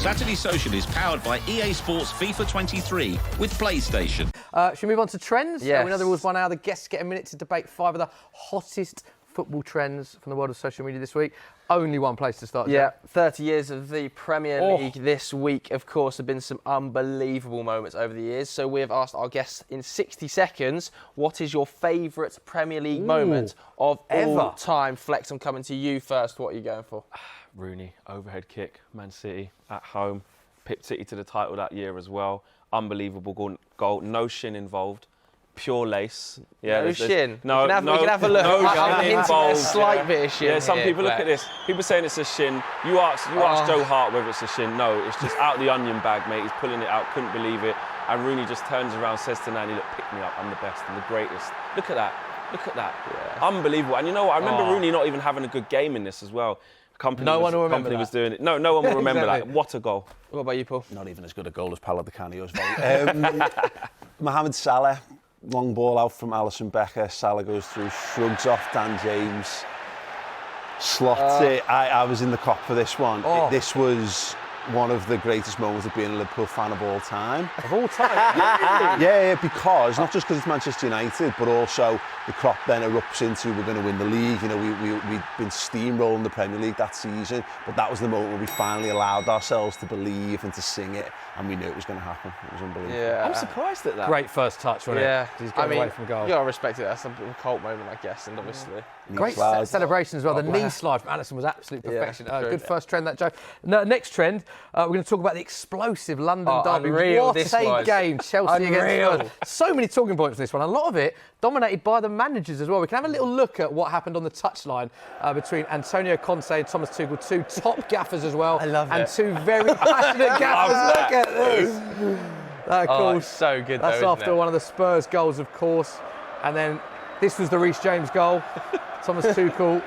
Saturday Social is powered by EA Sports FIFA 23 with PlayStation. Should we move on to trends? Yes. We know the rules by now. The guests get a minute to debate 5 of the hottest football trends from the world of social media this week. Only one place to start. Yeah, 30 years of the Premier League this week. Of course, have been some unbelievable moments over the years. So we have asked our guests in 60 seconds, what is your favourite Premier League moment of all time? Flex, I'm coming to you first. What are you going for? Rooney, overhead kick, Man City at home. Pipped City to the title that year as well. Unbelievable goal, no shin involved. Pure lace. Yeah, no shin. We can have a look. No I'm shin hinting involved. at a slight bit of shin. Yeah, some here, people look at this. People saying it's a shin. You ask Joe Hart whether it's a shin. No, it's just out the onion bag, mate. He's pulling it out. Couldn't believe it. And Rooney just turns around, says to Nani, "Look, pick me up. I'm the best. I'm the greatest." Look at that. Look at that. Yeah. Unbelievable. And you know what? I remember Rooney not even having a good game in this as well. No one will remember that. Was doing it. No one will remember that. What a goal. What about you, Paul? Not even as good a goal as Paolo Di Canio's Mohamed Salah. Long ball out from Alisson Becker. Salah goes through, shrugs off Dan James, slots it. I was in the cop for this one. This was one of the greatest moments of being a Liverpool fan of all time. Of all time? Yeah, because, not just because it's Manchester United, but also the crop then erupts into we're going to win the league. You know, we'd been steamrolling the Premier League that season, but that was the moment where we finally allowed ourselves to believe and to sing it, and we knew it was going to happen. It was unbelievable. Yeah. I'm surprised at that. Great first touch, wasn't it? He's going away from goal. You got to respect it. That's a cult moment, I guess, and obviously. Great celebration as well. The knee slide from Alisson was absolute perfection. Good first trend, that, Joe. Next trend, we're going to talk about the explosive London derby. What a game, Chelsea against Spurs. So many talking points for this one. A lot of it dominated by the managers as well. We can have a little look at what happened on the touchline between Antonio Conte and Thomas Tuchel, 2 top gaffers as well. I love it. And 2 very passionate gaffers. Look at this. Of course. It's so good, That's though, after one of the Spurs goals, of course. And then this was the Reece James goal. Thomas Tuchel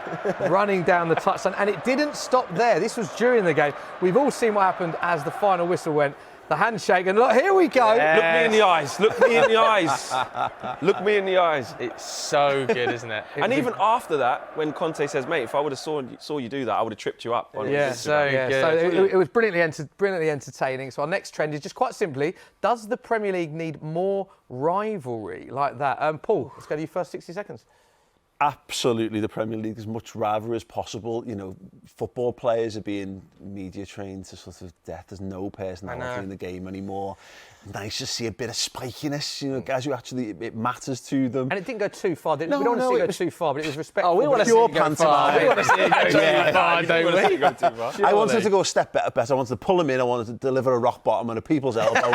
running down the touchline. And it didn't stop there. This was during the game. We've all seen what happened as the final whistle went. The handshake, and look, here we go. Yes. Look me in the eyes. Look me in the eyes. Look me in the eyes. It's so good, isn't it? And even after that, when Conte says, "Mate, if I would have saw you do that, I would have tripped you up." Yeah, so good. So it was brilliantly entertaining. So our next trend is just quite simply: does the Premier League need more rivalry like that? Paul, let's go to your first 60 seconds. Absolutely, the Premier League as much rivalry as possible. You know, football players are being media trained to sort of death. There's no personality in the game anymore. Nice to see a bit of spikiness, you know, guys who actually, it matters to them. And it didn't go too far. We don't want to see it go too far, but it was respectful. We want to see it go far. We want to see it go too far, don't we? I wanted to go a step better. I wanted to pull him in. I wanted to deliver a rock bottom and a people's elbow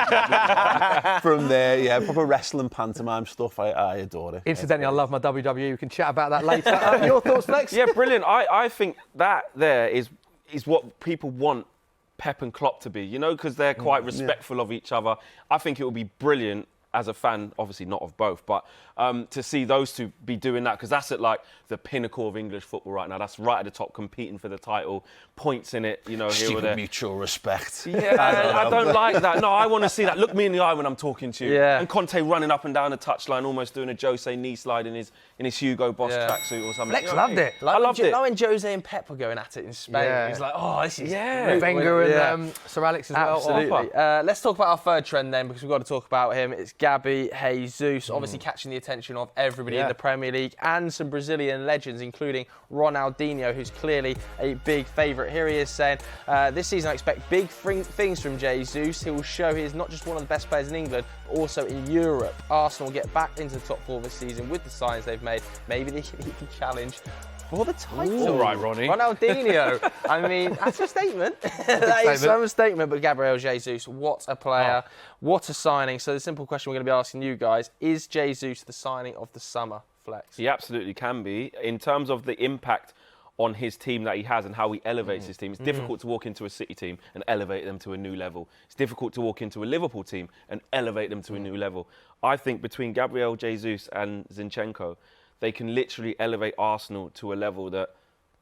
from there. Yeah, proper wrestling pantomime stuff. I adore it. Incidentally, I love my WWE. We can chat about that later. Your thoughts, Flex? Yeah, brilliant. I think that there is what people want Pep and Klopp to be, you know, because they're quite respectful of each other. I think it would be brilliant as a fan, obviously not of both, but to see those two be doing that, because that's at like the pinnacle of English football right now. That's right at the top, competing for the title, points in it, you know, here or there. Mutual respect. Yeah, I don't like that. No, I want to see that. Look me in the eye when I'm talking to you. Yeah. And Conte running up and down the touchline, almost doing a Jose knee slide in his Hugo Boss tracksuit or something. Flex loved it. I loved it. Like when Jose and Pep were going at it in Spain. Yeah. He's like, this is... Wenger and Sir Alex as well. Absolutely. Let's talk about our third trend then, because we've got to talk about him. It's Gabriel Jesus, obviously catching the attention of everybody in the Premier League and some Brazilian legends, including Ronaldinho, who's clearly a big favourite. Here he is saying, this season I expect big things from Jesus. He will show he is not just one of the best players in England, but also in Europe. Arsenal will get back into the top 4 this season with the signings they've made. Maybe they can even challenge for the title. All right, Ronnie. Ronaldinho. I mean, that's a statement. That is some statement, but Gabriel Jesus, what a player, what a signing. So the simple question we're going to be asking you guys, is Jesus the signing of the summer, Flex? He absolutely can be. In terms of the impact on his team that he has and how he elevates his team, it's difficult to walk into a City team and elevate them to a new level. It's difficult to walk into a Liverpool team and elevate them to a new level. I think between Gabriel Jesus and Zinchenko, they can literally elevate Arsenal to a level that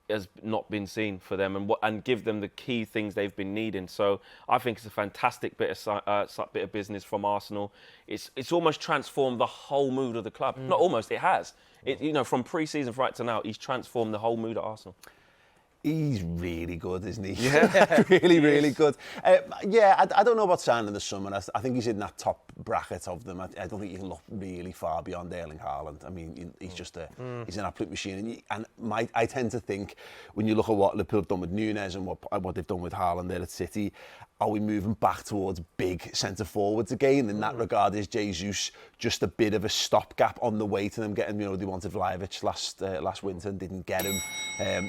has not been seen for them and give them the key things they've been needing. So I think it's a fantastic bit of business from Arsenal. It's almost transformed the whole mood of the club. Not almost, it has. You know, from pre-season right to now, he's transformed the whole mood at Arsenal. He's really good, isn't he? Yeah. really good. I don't know about signing this summer. I think he's in that top bracket of them. I don't think you can look really far beyond Erling Haaland. I mean, he's just he's an absolute machine. I tend to think, when you look at what Liverpool have done with Núñez and what they've done with Haaland there at City, are we moving back towards big centre forwards again? In that regard, is Jesus just a bit of a stopgap on the way to them getting? They wanted Vlahovic last winter and didn't get him.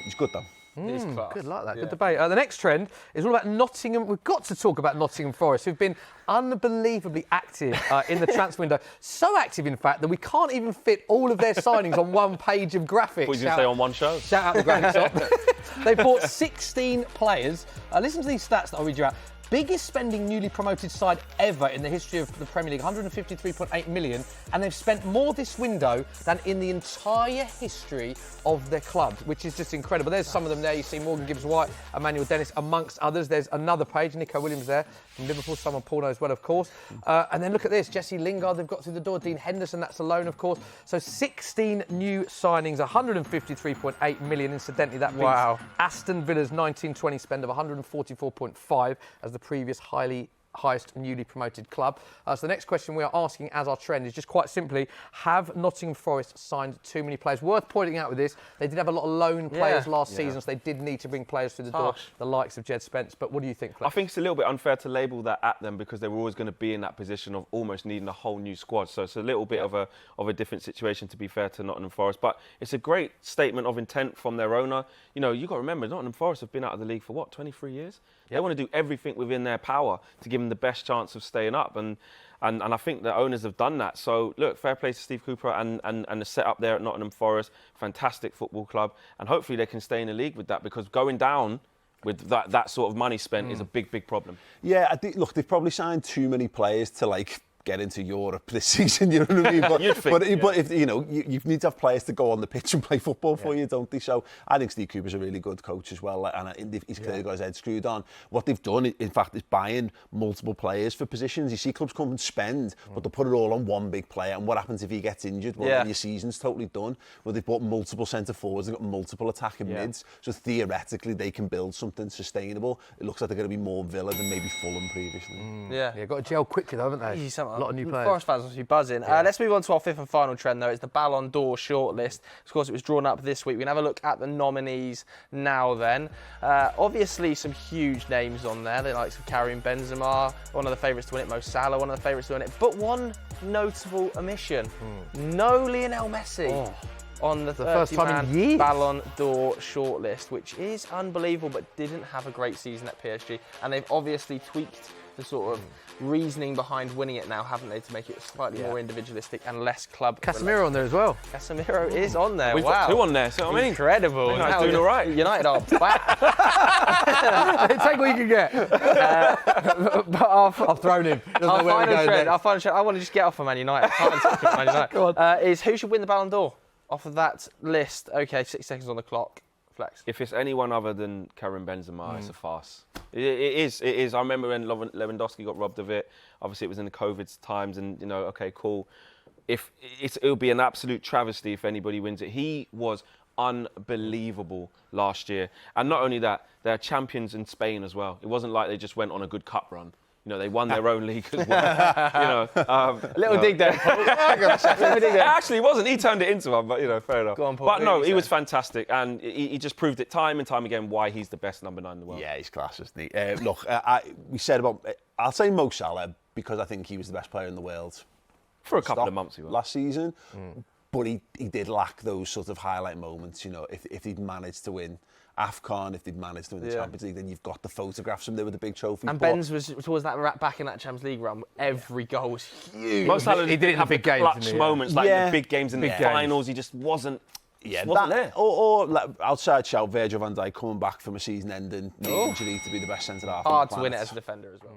He's good though. Good like that. Good debate. The next trend is all about Nottingham. We've got to talk about Nottingham Forest, who've been unbelievably active in the transfer window. So active, in fact, that we can't even fit all of their signings on one page of graphics. What you going to say on one show? Shout out the graphics op. They've bought 16 players. Listen to these stats that I'll read you out. Biggest spending newly promoted side ever in the history of the Premier League, 153.8 million, and they've spent more this window than in the entire history of their club, which is just incredible. There's some of them there. You see Morgan Gibbs-White, Emmanuel Dennis, amongst others. There's another page, Nico Williams there from Liverpool, someone Paul knows well, of course. And then look at this, Jesse Lingard, they've got through the door, Dean Henderson, that's alone, of course. So 16 new signings, 153.8 million. Incidentally, that beats Aston Villa's 1920 spend of 144.5 as the previous highest newly promoted club. So the next question we are asking as our trend is just quite simply, have Nottingham Forest signed too many players? Worth pointing out with this, they did have a lot of loan players last season, so they did need to bring players through the door, the likes of Jed Spence. But what do you think, Flex? I think it's a little bit unfair to label that at them because they were always going to be in that position of almost needing a whole new squad. So it's a little bit of a different situation, to be fair to Nottingham Forest. But it's a great statement of intent from their owner. You've got to remember, Nottingham Forest have been out of the league for 23 years? They want to do everything within their power to give them the best chance of staying up. And I think the owners have done that. So, look, fair play to Steve Cooper and the setup there at Nottingham Forest. Fantastic football club. And hopefully they can stay in the league with that, because going down with that sort of money spent is a big problem. Yeah, I think, look, they've probably signed too many players to, get into Europe this season, you know what I mean? But if you need to have players to go on the pitch and play football for you, don't they? So I think Steve Cooper's a really good coach as well, and he's clearly got his head screwed on. What they've done, in fact, is buying multiple players for positions. You see clubs come and spend, but they put it all on one big player, and what happens if he gets injured? Well, then your season's totally done. Well, they've bought multiple centre forwards, they've got multiple attacking mids, so theoretically they can build something sustainable. It looks like they're going to be more Villa than maybe Fulham previously. Yeah, got to gel quickly though, haven't they? A lot of new players. Forest fans must be buzzing. Let's move on to our fifth and final trend, though. It's the Ballon d'Or shortlist. Of course, it was drawn up this week. We can have a look at the nominees now then. Obviously, some huge names on there. The likes of Karim Benzema, one of the favourites to win it, Mo Salah, one of the favourites to win it. But one notable omission. No Lionel Messi. On the first time in years. Ballon d'Or shortlist, which is unbelievable, but didn't have a great season at PSG. And they've obviously tweaked the sort of reasoning behind winning it now, haven't they, to make it slightly more individualistic and less club. Casemiro on there as well. Casemiro is on there. We've got two on there, so I mean, incredible. United's doing all right. United are back. Take what you can get. But I've thrown him. Our final trend. I want to just get off of Man United. I can't talk about Man United. Go on. Is who should win the Ballon d'Or? Off of that list. Okay, 6 seconds on the clock. Flex. If it's anyone other than Karim Benzema, it's a farce. It is. I remember when Lewandowski got robbed of it. Obviously, it was in the COVID times, and okay, cool. It would be an absolute travesty if anybody wins it. He was unbelievable last year, and not only that, they're champions in Spain as well. It wasn't like they just went on a good cup run. They won their own league as well. Little dig there. It actually wasn't. He turned it into one, but fair enough. Go on, Paul. But no, he was fantastic, and he just proved it time and time again why he's the best number 9 in the world. Yeah, he's class, isn't he? Look, we said about. I'll say Mo Salah because I think he was the best player in the world for a couple of months. He was last season, but he did lack those sort of highlight moments. If he'd managed to win AFCON, if they'd managed to win the Champions League, then you've got the photographs from there with the big trophy. And Benz was towards that back in that Champions League run. Every goal was huge. Most he did it in the big games, clutch moments, like the big games in the finals. He just wasn't. Wasn't there. Or outside shout, Virgil van Dijk coming back from a season-ending knee injury to be the best centre half. Hard to win it as a defender as well.